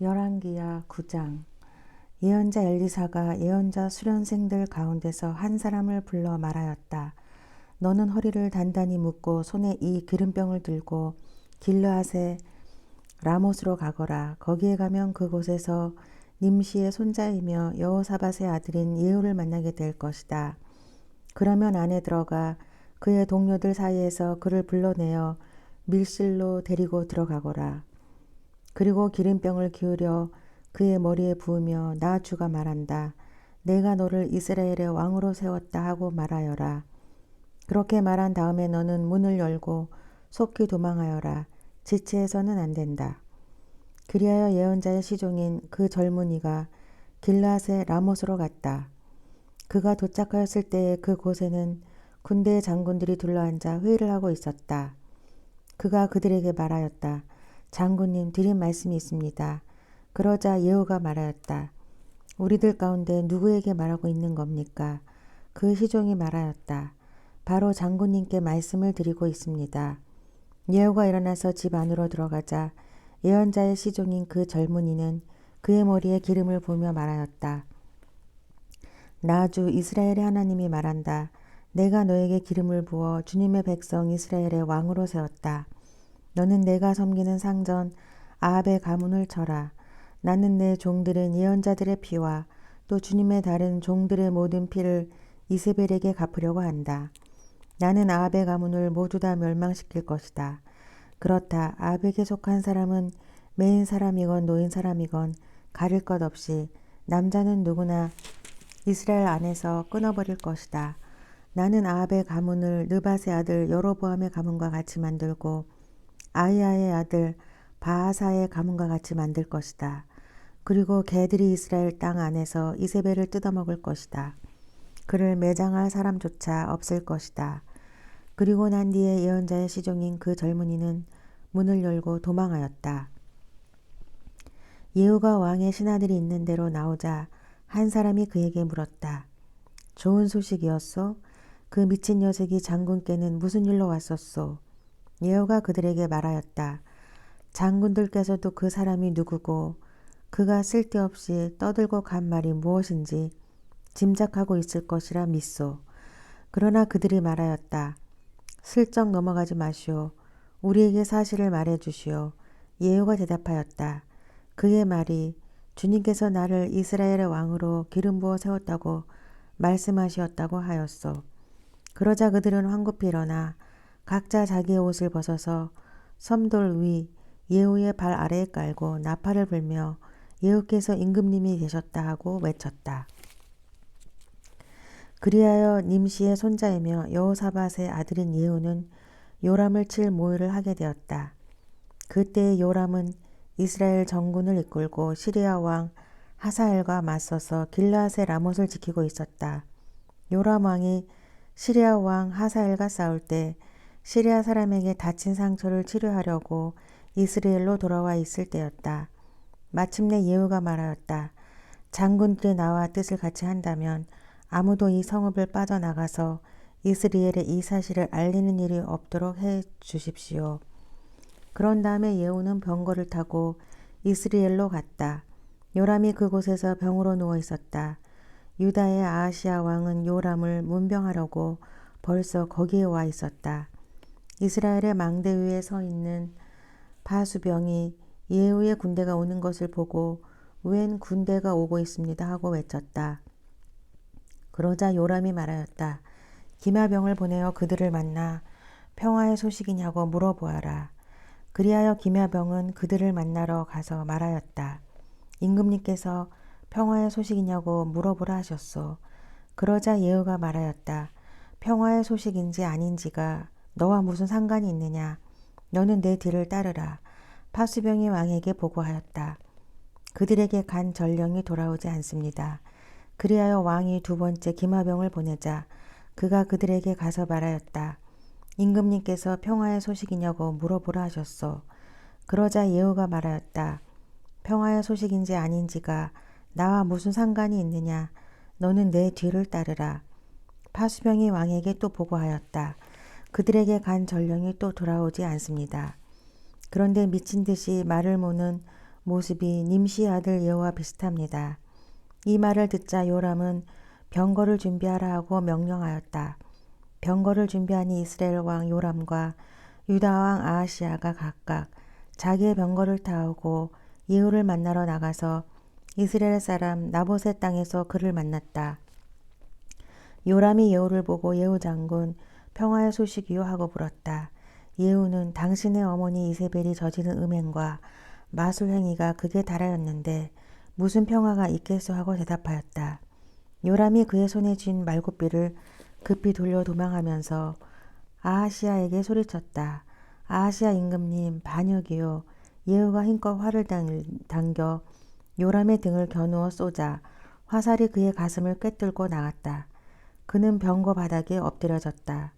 열왕기야 9장. 예언자 엘리사가 예언자 수련생들 가운데서 한 사람을 불러 말하였다. 너는 허리를 단단히 묶고 손에 이 기름병을 들고 길르앗의 라못으로 가거라. 거기에 가면 그곳에서 님시의 손자이며 여호사밧의 아들인 예후를 만나게 될 것이다. 그러면 안에 들어가 그의 동료들 사이에서 그를 불러내어 밀실로 데리고 들어가거라. 그리고 기름병을 기울여 그의 머리에 부으며 나 주가 말한다. 내가 너를 이스라엘의 왕으로 세웠다 하고 말하여라. 그렇게 말한 다음에 너는 문을 열고 속히 도망하여라. 지체해서는 안 된다. 그리하여 예언자의 시종인 그 젊은이가 길르앗의 라못으로 갔다. 그가 도착하였을 때에 그곳에는 군대의 장군들이 둘러앉아 회의를 하고 있었다. 그가 그들에게 말하였다. 장군님, 드린 말씀이 있습니다. 그러자 예후가 말하였다. 우리들 가운데 누구에게 말하고 있는 겁니까? 그 시종이 말하였다. 바로 장군님께 말씀을 드리고 있습니다. 예후가 일어나서 집 안으로 들어가자 예언자의 시종인 그 젊은이는 그의 머리에 기름을 부으며 말하였다. 나 주 이스라엘의 하나님이 말한다. 내가 너에게 기름을 부어 주님의 백성 이스라엘의 왕으로 세웠다. 너는 내가 섬기는 상전 아합의 가문을 쳐라. 나는 내 종들은 예언자들의 피와 또 주님의 다른 종들의 모든 피를 이세벨에게 갚으려고 한다. 나는 아합의 가문을 모두 다 멸망시킬 것이다. 그렇다. 아합에게 속한 사람은 메인 사람이건 노인 사람이건 가릴 것 없이 남자는 누구나 이스라엘 안에서 끊어버릴 것이다. 나는 아합의 가문을 느밧의 아들 여로보암의 가문과 같이 만들고 아히야의 아들 바하사의 가문과 같이 만들 것이다. 그리고 개들이 이스라엘 땅 안에서 이세벨을 뜯어먹을 것이다. 그를 매장할 사람조차 없을 것이다. 그리고 난 뒤에 예언자의 시종인 그 젊은이는 문을 열고 도망하였다. 예후가 왕의 신하들이 있는 데로 나오자 한 사람이 그에게 물었다. 좋은 소식이었소? 그 미친 녀석이 장군께는 무슨 일로 왔었소? 예후가 그들에게 말하였다. 장군들께서도 그 사람이 누구고 그가 쓸데없이 떠들고 간 말이 무엇인지 짐작하고 있을 것이라 믿소. 그러나 그들이 말하였다. 슬쩍 넘어가지 마시오. 우리에게 사실을 말해 주시오. 예후가 대답하였다. 그의 말이 주님께서 나를 이스라엘의 왕으로 기름 부어 세웠다고 말씀하시었다고 하였소. 그러자 그들은 황급히 일어나 각자 자기의 옷을 벗어서 섬돌 위 예후의 발 아래에 깔고 나팔을 불며 예후께서 임금님이 계셨다 하고 외쳤다. 그리하여 님시의 손자이며 여호사밧의 아들인 예후는 요람을 칠 모의를 하게 되었다. 그때 요람은 이스라엘 전군을 이끌고 시리아 왕 하사엘과 맞서서 길르앗의 라못을 지키고 있었다. 요람 왕이 시리아 왕 하사엘과 싸울 때 시리아 사람에게 다친 상처를 치료하려고 이스라엘로 돌아와 있을 때였다. 마침내 예후가 말하였다. 장군들이 나와 뜻을 같이 한다면 아무도 이 성읍을 빠져나가서 이스라엘에 이 사실을 알리는 일이 없도록 해 주십시오. 그런 다음에 예후는 병거를 타고 이스라엘로 갔다. 요람이 그곳에서 병으로 누워 있었다. 유다의 아하시야 왕은 요람을 문병하려고 벌써 거기에 와 있었다. 이스라엘의 망대 위에 서 있는 바수병이 예후의 군대가 오는 것을 보고 웬 군대가 오고 있습니다 하고 외쳤다. 그러자 요람이 말하였다. 기마병을 보내어 그들을 만나 평화의 소식이냐고 물어보아라. 그리하여 기마병은 그들을 만나러 가서 말하였다. 임금님께서 평화의 소식이냐고 물어보라 하셨소. 그러자 예후가 말하였다. 평화의 소식인지 아닌지가 너와 무슨 상관이 있느냐. 너는 내 뒤를 따르라. 파수병이 왕에게 보고하였다. 그들에게 간 전령이 돌아오지 않습니다. 그리하여 왕이 두 번째 기마병을 보내자 그가 그들에게 가서 말하였다. 임금님께서 평화의 소식이냐고 물어보라 하셨소. 그러자 예후가 말하였다. 평화의 소식인지 아닌지가 나와 무슨 상관이 있느냐. 너는 내 뒤를 따르라. 파수병이 왕에게 또 보고하였다. 그들에게 간 전령이 또 돌아오지 않습니다. 그런데 미친 듯이 말을 모는 모습이 nim시의 아들 예후와 비슷합니다. 이 말을 듣자 요람은 병거를 준비하라 하고 명령하였다. 병거를 준비하니 이스라엘 왕 요람과 유다 왕 아하시아가 각각 자기의 병거를 타고 예후를 만나러 나가서 이스라엘 사람 나봇의 땅에서 그를 만났다. 요람이 예후를 보고 예후 장군 평화의 소식이요 하고 물었다. 예후는 당신의 어머니 이세벨이 저지른 음행과 마술 행위가 극에 달하였는데 무슨 평화가 있겠소 하고 대답하였다. 요람이 그의 손에 쥔 말굽비를 급히 돌려 도망하면서 아하시아에게 소리쳤다. 아하시아 임금님 반역이요. 예후가 힘껏 활을 당겨 요람의 등을 겨누어 쏘자 화살이 그의 가슴을 꿰뚫고 나갔다. 그는 병거 바닥에 엎드려졌다.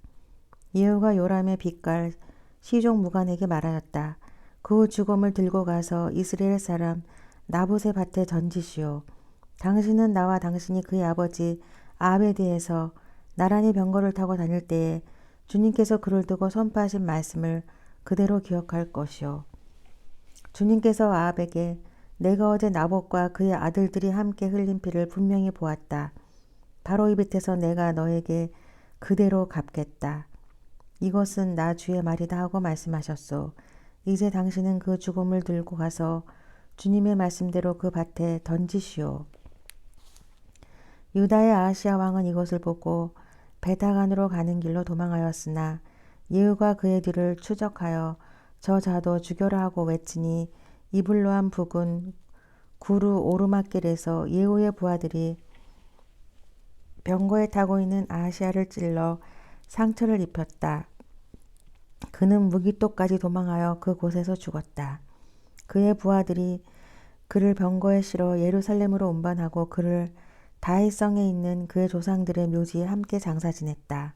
예후가 요람의 빛깔 시종 무관에게 말하였다. 그 후 죽음을 들고 가서 이스라엘 사람 나봇의 밭에 던지시오. 당신은 나와 당신이 그의 아버지 아합에 대해서 나란히 병거를 타고 다닐 때에 주님께서 그를 두고 선포하신 말씀을 그대로 기억할 것이오. 주님께서 아합에게 내가 어제 나봇과 그의 아들들이 함께 흘린 피를 분명히 보았다. 바로 이 밭에서 내가 너에게 그대로 갚겠다. 이것은 나 주의 말이다 하고 말씀하셨소. 이제 당신은 그 죽음을 들고 가서 주님의 말씀대로 그 밭에 던지시오. 유다의 아하시아 왕은 이것을 보고 베다간으로 가는 길로 도망하였으나 예후가 그의 뒤를 추적하여 저 자도 죽여라 하고 외치니 이블로암 북은 구루 오르막길에서 예후의 부하들이 병거에 타고 있는 아하시아를 찔러 상처를 입혔다. 그는 무기토까지 도망하여 그곳에서 죽었다. 그의 부하들이 그를 병거에 실어 예루살렘으로 운반하고 그를 다윗성에 있는 그의 조상들의 묘지에 함께 장사 지냈다.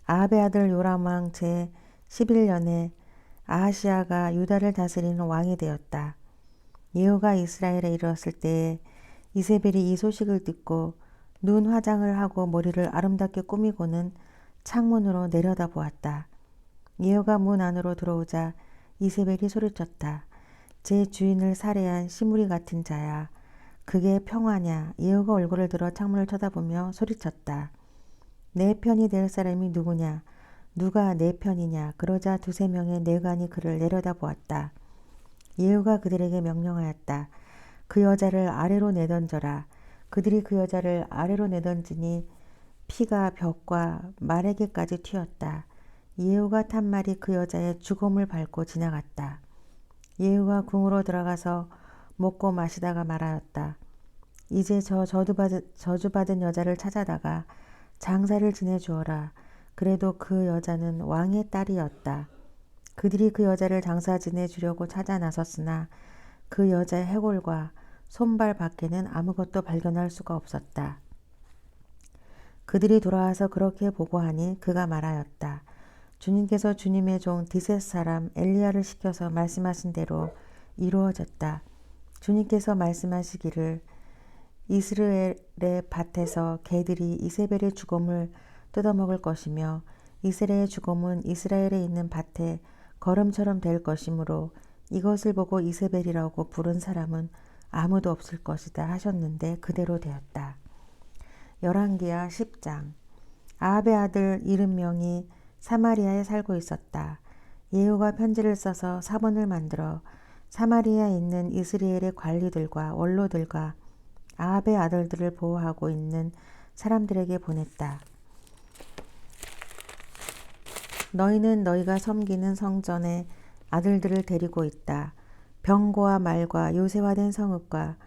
아합의 아들 요람 왕 제 11년에 아하시아가 유다를 다스리는 왕이 되었다. 예후가 이스라엘에 이르렀을 때에 이세벨이 이 소식을 듣고 눈 화장을 하고 머리를 아름답게 꾸미고는 창문으로 내려다보았다. 예후가 문 안으로 들어오자 이세벨이 소리쳤다. 제 주인을 살해한 시무리 같은 자야. 그게 평화냐? 예후가 얼굴을 들어 창문을 쳐다보며 소리쳤다. 내 편이 될 사람이 누구냐? 누가 내 편이냐? 그러자 두세 명의 내관이 그를 내려다보았다. 예후가 그들에게 명령하였다. 그 여자를 아래로 내던져라. 그들이 그 여자를 아래로 내던지니 피가 벽과 말에게까지 튀었다. 예후가 탄 말이 그 여자의 죽음을 밟고 지나갔다. 예후가 궁으로 들어가서 먹고 마시다가 말하였다. 이제 저 저주받은 여자를 찾아다가 장사를 지내주어라. 그래도 그 여자는 왕의 딸이었다. 그들이 그 여자를 장사 지내주려고 찾아 나섰으나 그 여자의 해골과 손발 밖에는 아무것도 발견할 수가 없었다. 그들이 돌아와서 그렇게 보고하니 그가 말하였다. 주님께서 주님의 종 디셋 사람 엘리야를 시켜서 말씀하신 대로 이루어졌다. 주님께서 말씀하시기를 이스라엘의 밭에서 개들이 이세벨의 죽음을 뜯어먹을 것이며 이스라엘의 죽음은 이스라엘에 있는 밭에 거름처럼 될 것이므로 이것을 보고 이세벨이라고 부른 사람은 아무도 없을 것이다 하셨는데 그대로 되었다. 열왕기하 10장. 아합의 아들 이름명이 사마리아에 살고 있었다. 예후가 편지를 써서 사본을 만들어 사마리아에 있는 이스라엘의 관리들과 원로들과 아합의 아들들을 보호하고 있는 사람들에게 보냈다. 너희는 너희가 섬기는 성전에 아들들을 데리고 있다. 병거와 말과 요새화된 성읍과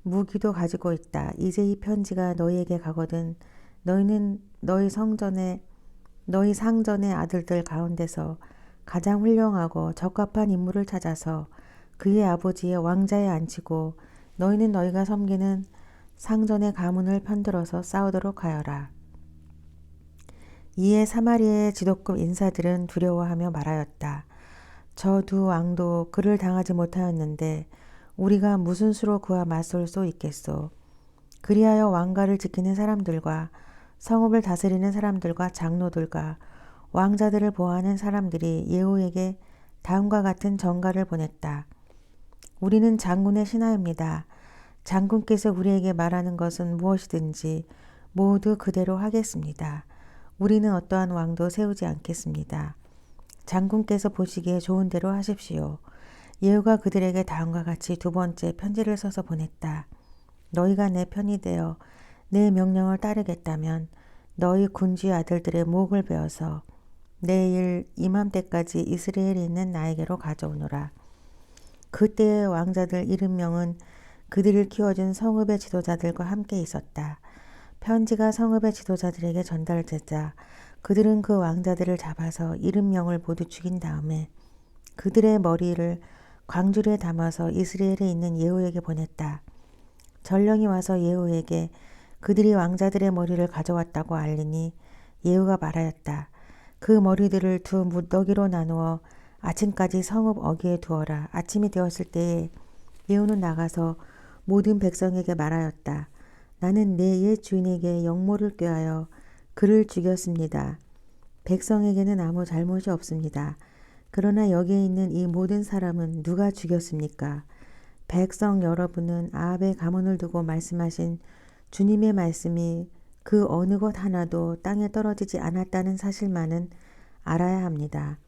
무기도 가지고 있다. 이제 이 편지가 너희에게 가거든 너희는 너희 상전의 아들들 가운데서 가장 훌륭하고 적합한 인물을 찾아서 그의 아버지의 왕자에 앉히고 너희는 너희가 섬기는 상전의 가문을 편들어서 싸우도록 하여라. 이에 사마리아의 지도급 인사들은 두려워하며 말하였다. 저 두 왕도 그를 당하지 못하였는데 우리가 무슨 수로 그와 맞설 수 있겠소. 그리하여 왕가를 지키는 사람들과 성읍을 다스리는 사람들과 장로들과 왕자들을 보호하는 사람들이 예후에게 다음과 같은 전가를 보냈다. 우리는 장군의 신하입니다. 장군께서 우리에게 말하는 것은 무엇이든지 모두 그대로 하겠습니다. 우리는 어떠한 왕도 세우지 않겠습니다. 장군께서 보시기에 좋은 대로 하십시오. 예후가 그들에게 다음과 같이 두 번째 편지를 써서 보냈다. 너희가 내 편이 되어 내 명령을 따르겠다면 너희 군주의 아들들의 목을 베어서 내일 이맘때까지 이스라엘에 있는 나에게로 가져오노라. 그때의 왕자들 이름명은 그들을 키워준 성읍의 지도자들과 함께 있었다. 편지가 성읍의 지도자들에게 전달되자 그들은 그 왕자들을 잡아서 이름명을 모두 죽인 다음에 그들의 머리를 광주리에 담아서 이스라엘에 있는 예후에게 보냈다. 전령이 와서 예후에게 그들이 왕자들의 머리를 가져왔다고 알리니 예후가 말하였다. 그 머리들을 두 무더기로 나누어 아침까지 성읍 어귀에 두어라. 아침이 되었을 때에 예후는 나가서 모든 백성에게 말하였다. 나는 내 옛 주인에게 영모를 꾀하여 그를 죽였습니다. 백성에게는 아무 잘못이 없습니다. 그러나 여기에 있는 이 모든 사람은 누가 죽였습니까? 백성 여러분은 아합의 가문을 두고 말씀하신 주님의 말씀이 그 어느 것 하나도 땅에 떨어지지 않았다는 사실만은 알아야 합니다.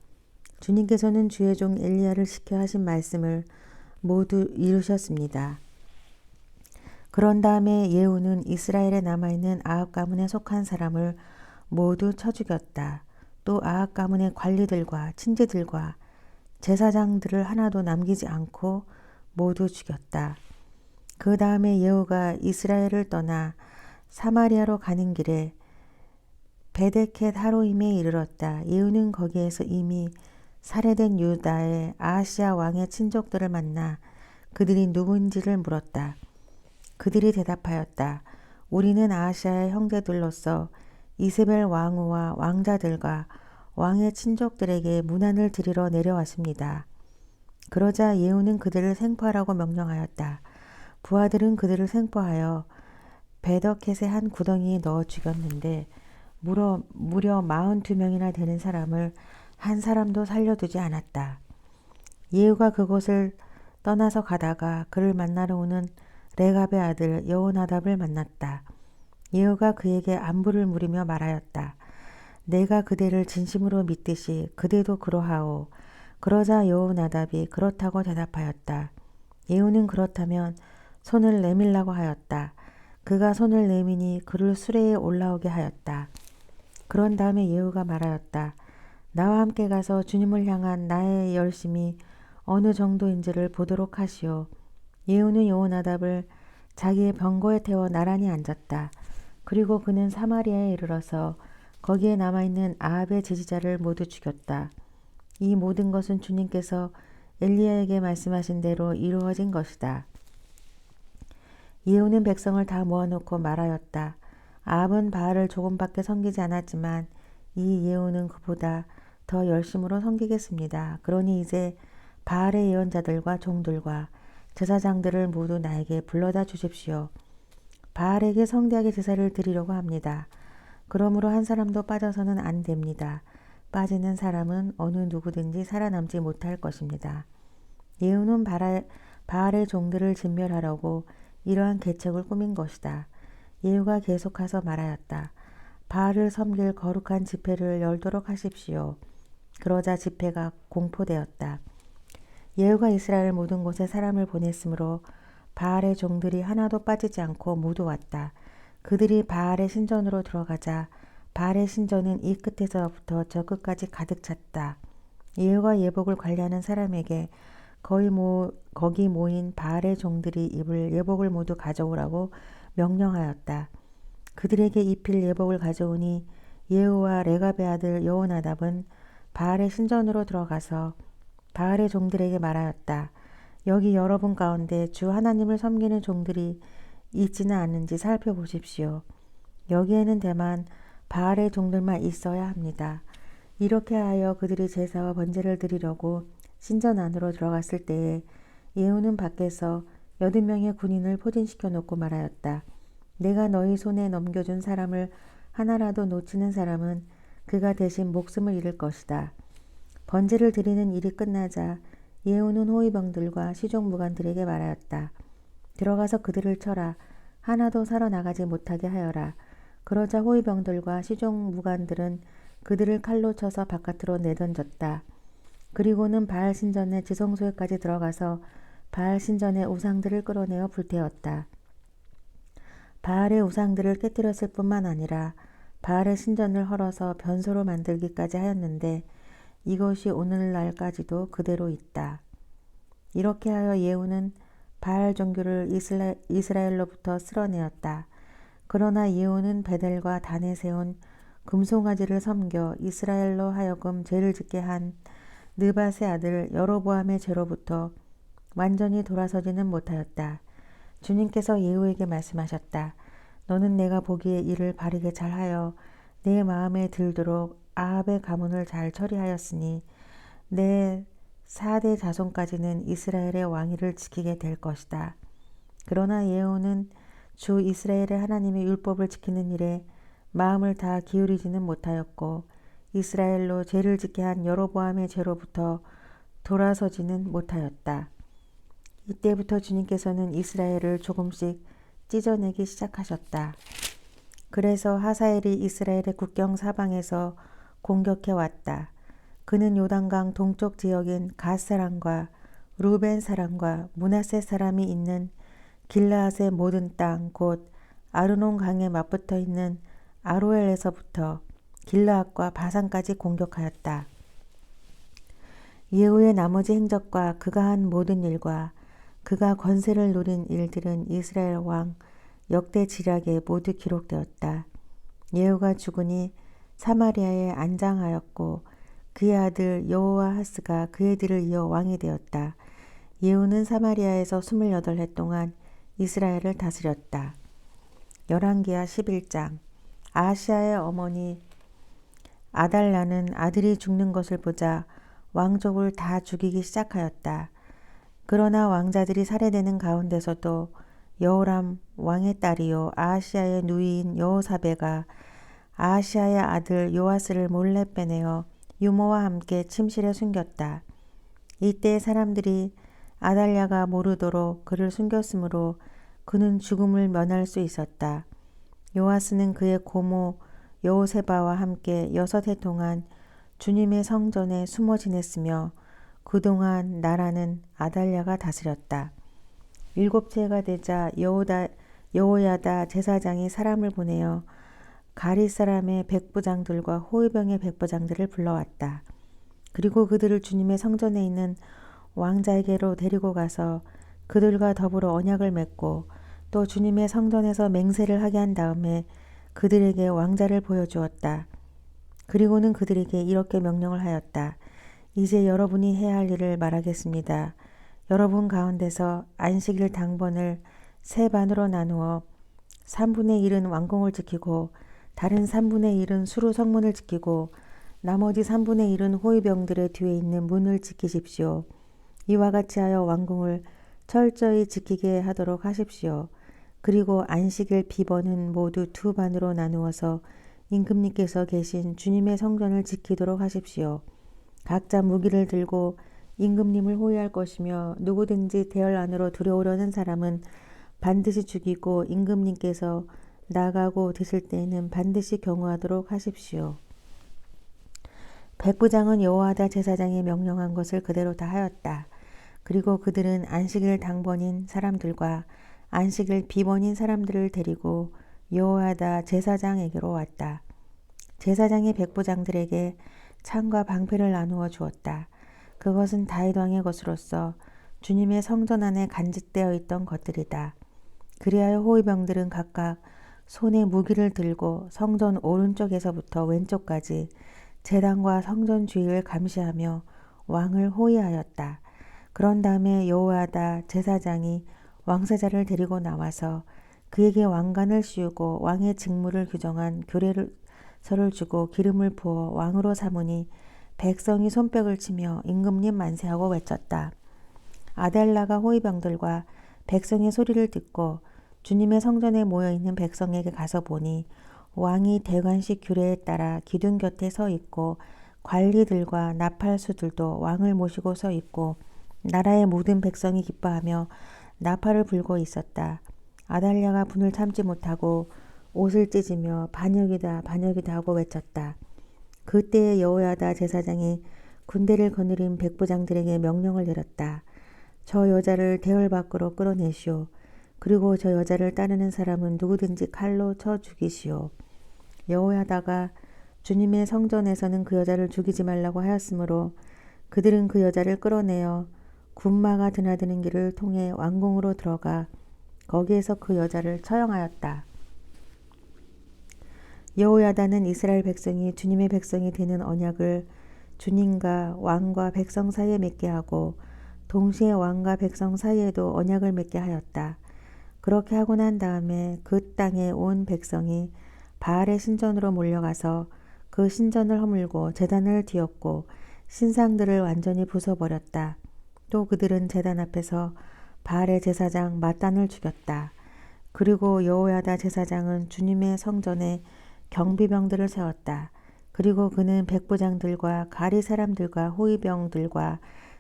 주님께서는 주의 종 엘리야를 시켜 하신 말씀을 모두 이루셨습니다. 그런 다음에 예후는 이스라엘에 남아있는 아합 가문에 속한 사람을 모두 쳐 죽였다. 또 아합 가문의 관리들과 친지들과 제사장들을 하나도 남기지 않고 모두 죽였다. 그 다음에 예후가 이스라엘을 떠나 사마리아로 가는 길에 베데켓 하로임에 이르렀다. 예후는 거기에서 이미 살해된 유다의 아하시아 왕의 친족들을 만나 그들이 누구인지를 물었다. 그들이 대답하였다. 우리는 아하시아의 형제들로서 이세벨 왕후와 왕자들과 왕의 친족들에게 문안을 드리러 내려왔습니다. 그러자 예후는 그들을 생포하라고 명령하였다. 부하들은 그들을 생포하여 베더켓의 한 구덩이에 넣어 죽였는데 무려 42명이나 되는 사람을 한 사람도 살려두지 않았다. 예후가 그곳을 떠나서 가다가 그를 만나러 오는 레갑의 아들 여호나답을 만났다. 예후가 그에게 안부를 물으며 말하였다. 내가 그대를 진심으로 믿듯이 그대도 그러하오. 그러자 여호나답이 그렇다고 대답하였다. 예후는 그렇다면 손을 내밀라고 하였다. 그가 손을 내미니 그를 수레에 올라오게 하였다. 그런 다음에 예후가 말하였다. 나와 함께 가서 주님을 향한 나의 열심이 어느 정도인지를 보도록 하시오. 예후는 여호나답을 자기의 병거에 태워 나란히 앉았다. 그리고 그는 사마리아에 이르러서 거기에 남아있는 아합의 지지자를 모두 죽였다. 이 모든 것은 주님께서 엘리야에게 말씀하신 대로 이루어진 것이다. 예후는 백성을 다 모아놓고 말하였다. 아합은 바알을 조금밖에 섬기지 않았지만 이 예후는 그보다 더 열심으로 섬기겠습니다. 그러니 이제 바알의 예언자들과 종들과 제사장들을 모두 나에게 불러다 주십시오. 바알에게 성대하게 제사를 드리려고 합니다. 그러므로 한 사람도 빠져서는 안 됩니다. 빠지는 사람은 어느 누구든지 살아남지 못할 것입니다. 예후는 바알의 종들을 진멸하려고 이러한 계책을 꾸민 것이다. 예후가 계속해서 말하였다. 바알을 섬길 거룩한 집회를 열도록 하십시오. 그러자 집회가 공포되었다. 예후가 이스라엘 모든 곳에 사람을 보냈으므로 바알의 종들이 하나도 빠지지 않고 모두 왔다. 그들이 바알의 신전으로 들어가자 바알의 신전은 이 끝에서부터 저 끝까지 가득 찼다. 예후가 예복을 관리하는 사람에게 거기 모인 바알의 종들이 입을 예복을 모두 가져오라고 명령하였다. 그들에게 입힐 예복을 가져오니 예후와 레갑의 아들 여호나답은 바알의 신전으로 들어가서 바알의 종들에게 말하였다. 여기 여러분 가운데 주 하나님을 섬기는 종들이 있지는 않은지 살펴보십시오. 여기에는 다만 바알의 종들만 있어야 합니다. 이렇게 하여 그들이 제사와 번제를 드리려고 신전 안으로 들어갔을 때에 예후는 밖에서 80명의 군인을 포진시켜 놓고 말하였다. 내가 너희 손에 넘겨준 사람을 하나라도 놓치는 사람은 그가 대신 목숨을 잃을 것이다. 번제를 드리는 일이 끝나자 예후는 호위병들과 시종무관들에게 말하였다. 들어가서 그들을 쳐라. 하나도 살아나가지 못하게 하여라. 그러자 호위병들과 시종무관들은 그들을 칼로 쳐서 바깥으로 내던졌다. 그리고는 바알 신전의 지성소에까지 들어가서 바알 신전의 우상들을 끌어내어 불태웠다. 바알의 우상들을 깨뜨렸을 뿐만 아니라 바알의 신전을 헐어서 변소로 만들기까지 하였는데 이것이 오늘날까지도 그대로 있다. 이렇게 하여 예후는 바알 종교를 이스라엘로부터 쓸어내었다. 그러나 예후는 베델과 단에 세운 금송아지를 섬겨 이스라엘로 하여금 죄를 짓게 한 느밧의 아들 여로보암의 죄로부터 완전히 돌아서지는 못하였다. 주님께서 예후에게 말씀하셨다. 너는 내가 보기에 일을 바르게 잘하여 내 마음에 들도록 아합의 가문을 잘 처리하였으니 내 4대 자손까지는 이스라엘의 왕위를 지키게 될 것이다. 그러나 예후는 주 이스라엘의 하나님의 율법을 지키는 일에 마음을 다 기울이지는 못하였고 이스라엘로 죄를 짓게 한 여로보암의 죄로부터 돌아서지는 못하였다. 이때부터 주님께서는 이스라엘을 조금씩 찢어내기 시작하셨다. 그래서 하사엘이 이스라엘의 국경 사방에서 공격해 왔다. 그는 요단강 동쪽 지역인 갓 사람과 루벤 사람과 므낫세 사람이 있는 길르앗의 모든 땅 곧 아르논 강에 맞붙어 있는 아로엘에서부터 길르앗과 바산까지 공격하였다. 예후의 나머지 행적과 그가 한 모든 일과 그가 권세를 누린 일들은 이스라엘 왕 역대지략에 모두 기록되었다. 예후가 죽으니 사마리아에 안장하였고 그의 아들 여호아하스가 그의 뒤를 이어 왕이 되었다. 예후는 사마리아에서 28해 동안 이스라엘을 다스렸다. 열왕기하 11장. 아하시아의 어머니 아달랴는 아들이 죽는 것을 보자 왕족을 다 죽이기 시작하였다. 그러나 왕자들이 살해되는 가운데서도 여호람 왕의 딸이요 아하시아의 누이인 여호사베가 아하시아의 아들 요아스를 몰래 빼내어 유모와 함께 침실에 숨겼다. 이때 사람들이 아달랴가 모르도록 그를 숨겼으므로 그는 죽음을 면할 수 있었다. 요아스는 그의 고모 여호세바와 함께 6해 동안 주님의 성전에 숨어 지냈으며 그동안 나라는 아달랴가 다스렸다. 7채가 되자 여호야다 제사장이 사람을 보내어 가리 사람의 백부장들과 호위병의 백부장들을 불러왔다. 그리고 그들을 주님의 성전에 있는 왕자에게로 데리고 가서 그들과 더불어 언약을 맺고 또 주님의 성전에서 맹세를 하게 한 다음에 그들에게 왕자를 보여주었다. 그리고는 그들에게 이렇게 명령을 하였다. 이제 여러분이 해야 할 일을 말하겠습니다. 여러분 가운데서 안식일 당번을 3반으로 나누어 3분의 1은 왕궁을 지키고 다른 3분의 1은 수루 성문을 지키고 나머지 3분의 1은 호위병들의 뒤에 있는 문을 지키십시오. 이와 같이 하여 왕궁을 철저히 지키게 하도록 하십시오. 그리고 안식일 비번은 모두 2반으로 나누어서 임금님께서 계신 주님의 성전을 지키도록 하십시오. 각자 무기를 들고 임금님을 호위할 것이며 누구든지 대열 안으로 들어오려는 사람은 반드시 죽이고 임금님께서 나가고 드실 때에는 반드시 경호하도록 하십시오. 백부장은 여호야다 제사장이 명령한 것을 그대로 다 하였다. 그리고 그들은 안식일 당번인 사람들과 안식일 비번인 사람들을 데리고 여호야다 제사장에게로 왔다. 제사장이 백부장들에게 창과 방패를 나누어 주었다. 그것은 다윗 왕의 것으로서 주님의 성전 안에 간직되어 있던 것들이다. 그리하여 호위병들은 각각 손에 무기를 들고 성전 오른쪽에서부터 왼쪽까지 제단과 성전 주위를 감시하며 왕을 호위하였다. 그런 다음에 여호야다 제사장이 왕세자를 데리고 나와서 그에게 왕관을 씌우고 왕의 직무를 규정한 규례서를 주고 기름을 부어 왕으로 삼으니 백성이 손뼉을 치며 임금님 만세하고 외쳤다. 아달랴가 호위병들과 백성의 소리를 듣고 주님의 성전에 모여있는 백성에게 가서 보니 왕이 대관식 규례에 따라 기둥 곁에 서 있고 관리들과 나팔수들도 왕을 모시고 서 있고 나라의 모든 백성이 기뻐하며 나팔을 불고 있었다. 아달랴가 분을 참지 못하고 옷을 찢으며 반역이다 반역이다 하고 외쳤다. 그때에 여호야다 제사장이 군대를 거느린 백부장들에게 명령을 내렸다. 저 여자를 대궐 밖으로 끌어내시오. 그리고 저 여자를 따르는 사람은 누구든지 칼로 쳐 죽이시오. 여호야다가 주님의 성전에서는 그 여자를 죽이지 말라고 하였으므로 그들은 그 여자를 끌어내어 군마가 드나드는 길을 통해 왕궁으로 들어가 거기에서 그 여자를 처형하였다. 여호야다는 이스라엘 백성이 주님의 백성이 되는 언약을 주님과 왕과 백성 사이에 맺게 하고 동시에 왕과 백성 사이에도 언약을 맺게 하였다. 그렇게 하고 난 다음에 그 땅에 온 백성이 바알의 신전으로 몰려가서 그 신전을 허물고 제단을 뒤엎고 신상들을 완전히 부숴버렸다. 또 그들은 제단 앞에서 바알의 제사장 마단을 죽였다. 그리고 여호야다 제사장은 주님의 성전에 경비병들을 세웠다. 그리고 그는 백부장들과 가리 사람들과 호위병들과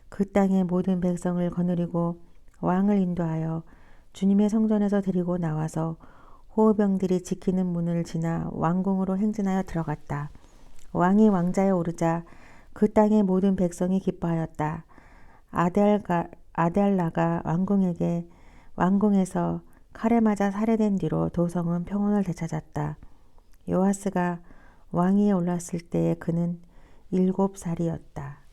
그 땅의 모든 백성을 거느리고 왕을 인도하여 주님의 성전에서 데리고 나와서 호위병들이 지키는 문을 지나 왕궁으로 행진하여 들어갔다. 왕이 왕자에 오르자 그 땅의 모든 백성이 기뻐하였다. 아델라가 왕궁에서 칼에 맞아 살해된 뒤로 도성은 평온을 되찾았다. 요아스가 왕위에 올랐을 때에 그는 7살이었다.